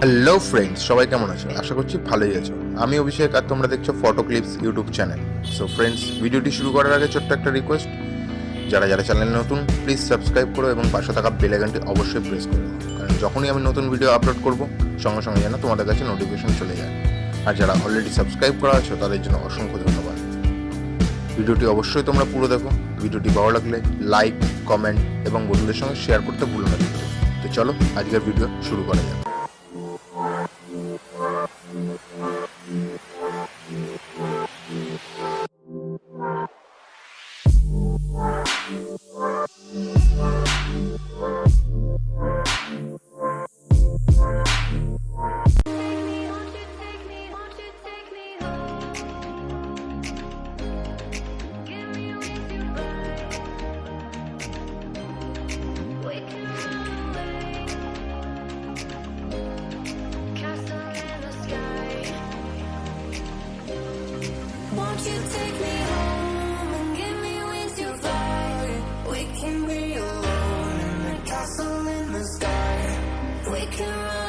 Hello friends, সবাই কেমন আছো? আশা করছি ভালোই আছো। আমি অভিষেক আর তোমরা দেখছো photo clips YouTube channel. So friends, ভিডিওটি শুরু করার আগে ছোট্ট একটা রিকোয়েস্ট, যারা যারা চ্যানেলে নতুন প্লিজ সাবস্ক্রাইব করো এবং পাশে থাকা বেল আইকনটি অবশ্যই প্রেস করো, কারণ যখনই আমি নতুন ভিডিও আপলোড করব সঙ্গে সঙ্গে যেন তোমাদের কাছে নোটিফিকেশন চলে যায়। আর যারা অলরেডি সাবস্ক্রাইব করা আছো তাদের জন্য অসংখ্য ধন্যবাদ। ভিডিওটি অবশ্যই তোমরা পুরো দেখো। ভিডিওটি ভালো লাগলে লাইক, কমেন্ট এবং বন্ধুদের সঙ্গে শেয়ার করতে ভুলো না। তো চলো আজকের ভিডিও শুরু করা যাক। Won't you take me home and give me wings to fly? We can be alone in the castle in the sky. We can run